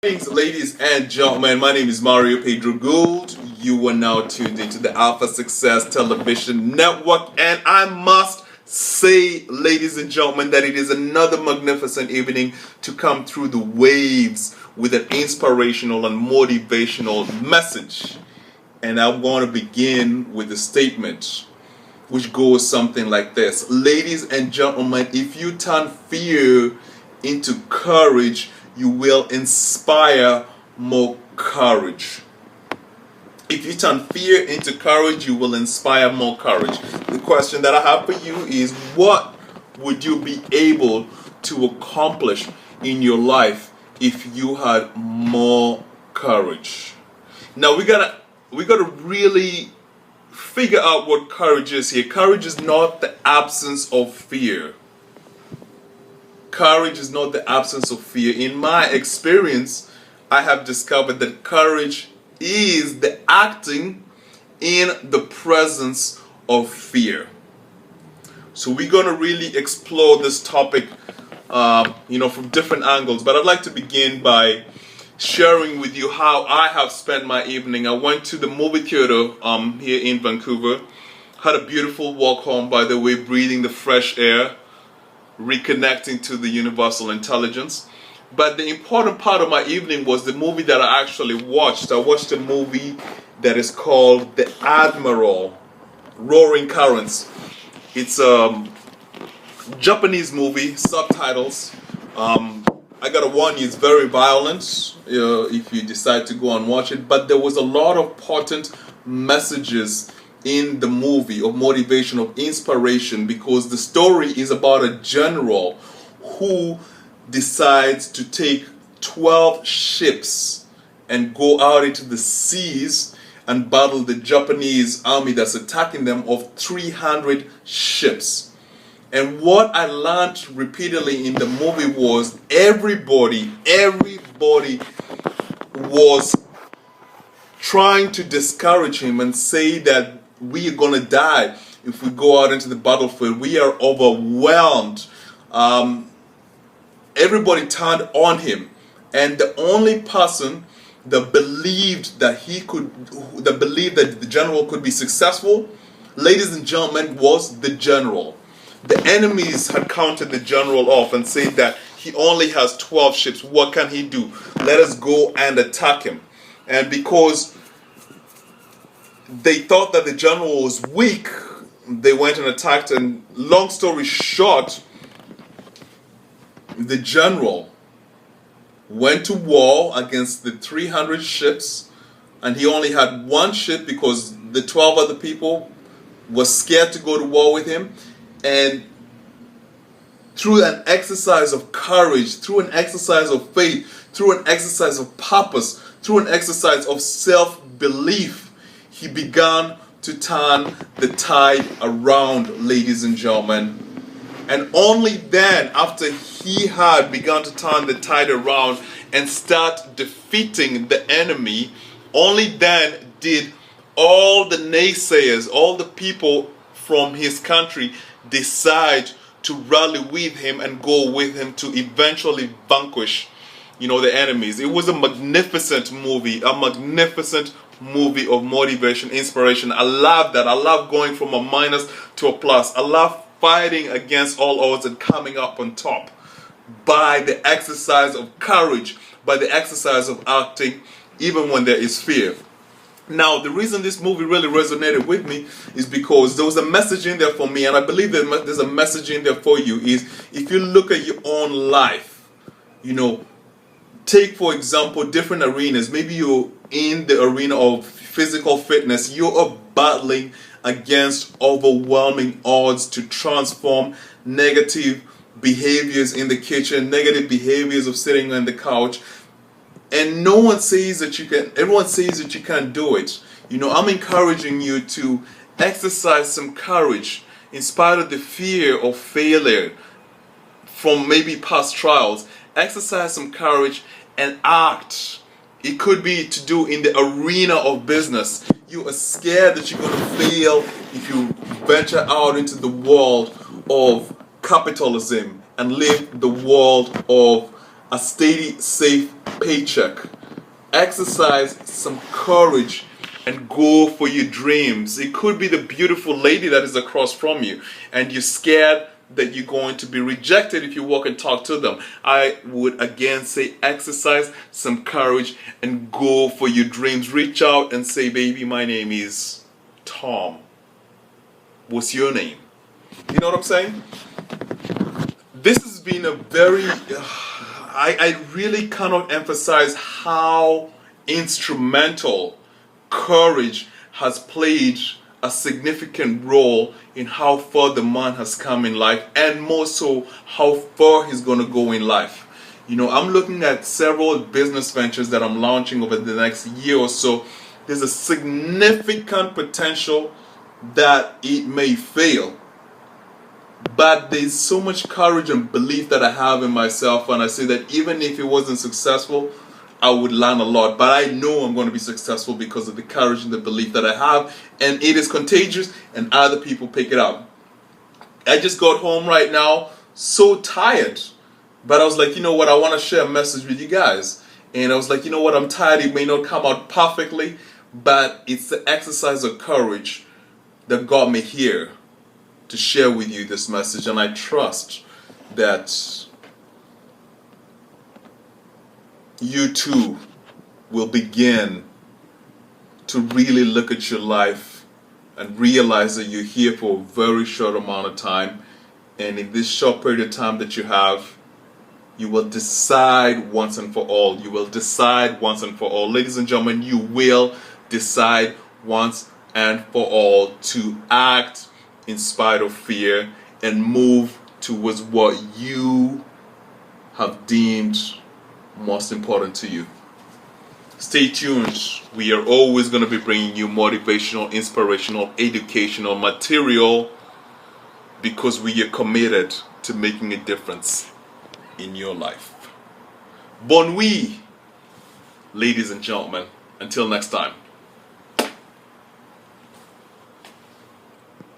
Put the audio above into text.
Greetings, ladies and gentlemen. My name is Mario Pedro Gould. You are now tuned into the Alpha Success Television Network, and I must say, ladies and gentlemen, that it is another magnificent evening to come through the waves with an inspirational and motivational message. And I want to begin with a statement which goes something like this. Ladies and gentlemen, if you turn fear into courage, you will inspire more courage. If you turn fear into courage, you will inspire more courage. The question that I have for you is, what would you be able to accomplish in your life if you had more courage? Now we gotta really figure out what courage is here. Courage is not the absence of fear. Courage is not the absence of fear. In my experience, I have discovered that courage is the acting in the presence of fear. So we're going to really explore this topic, from different angles. But I'd like to begin by sharing with you how I have spent my evening. I went to the movie theater here in Vancouver. Had a beautiful walk home, by the way, breathing the fresh air, reconnecting to the universal intelligence. But the important part of my evening was the movie that I actually watched. I watched a movie that is called The Admiral, Roaring Currents. It's a Japanese movie, subtitles. I gotta warn you, it's very violent if you decide to go and watch it. But there was a lot of potent messages in the movie of motivation, of inspiration, because the story is about a general who decides to take 12 ships and go out into the seas and battle the Japanese army that's attacking them of 300 ships. And what I learned repeatedly in the movie was everybody was trying to discourage him and say that we are going to die if we go out into the battlefield. We are overwhelmed. Everybody turned on him. And the only person that believed that the general could be successful, ladies and gentlemen, was the general. The enemies had counted the general off and said that he only has 12 ships. What can he do? Let us go and attack him. And because they thought that the general was weak, they went and attacked. And long story short, the general went to war against the 300 ships, and he only had one ship because the 12 other people were scared to go to war with him. And through an exercise of courage, through an exercise of faith, through an exercise of purpose, through an exercise of self-belief, he began to turn the tide around, ladies and gentlemen. And only then, after he had begun to turn the tide around and start defeating the enemy, only then did all the naysayers, all the people from his country decide to rally with him and go with him to eventually vanquish, the enemies. It was a magnificent movie of motivation, inspiration. I love that. I love going from a minus to a plus. I love fighting against all odds and coming up on top by the exercise of courage, by the exercise of acting even when there is fear. Now, the reason this movie really resonated with me is because there was a message in there for me, and I believe that there's a message in there for you. Is if you look at your own life, take for example different arenas. Maybe you're in the arena of physical fitness. You are battling against overwhelming odds to transform negative behaviors in the kitchen, negative behaviors of sitting on the couch. And no one says that you can, everyone says that you can't do it. I'm encouraging you to exercise some courage in spite of the fear of failure from maybe past trials. Exercise some courage and act. It could be to do in the arena of business. You are scared that you're going to fail if you venture out into the world of capitalism and live the world of a steady, safe paycheck. Exercise some courage and go for your dreams. It could be the beautiful lady that is across from you and you're scared that you're going to be rejected if you walk and talk to them. I would again say exercise some courage and go for your dreams. Reach out and say, baby, my name is Tom. What's your name? You know what I'm saying? This has been a very... I really cannot emphasize how instrumental courage has played a significant role in how far the man has come in life, and more so how far he's going to go in life. You know, I'm looking at several business ventures that I'm launching over the next year or so. There's a significant potential that it may fail, but there's so much courage and belief that I have in myself, and I say that even if it wasn't successful, I would learn a lot. But I know I'm going to be successful because of the courage and the belief that I have, and it is contagious and other people pick it up. I just got home right now so tired, but I was like, you know what, I want to share a message with you guys. And I was like, you know what, I'm tired. It may not come out perfectly, but it's the exercise of courage that got me here to share with you this message. And I trust that you too will begin to really look at your life and realize that you're here for a very short amount of time, and in this short period of time that you have, you will decide once and for all. You will decide once and for all. Ladies and gentlemen, you will decide once and for all to act in spite of fear and move towards what you have deemed most important to you. Stay tuned. We are always going to be bringing you motivational, inspirational, educational material because we are committed to making a difference in your life. Bon nuit, ladies and gentlemen. Until next time.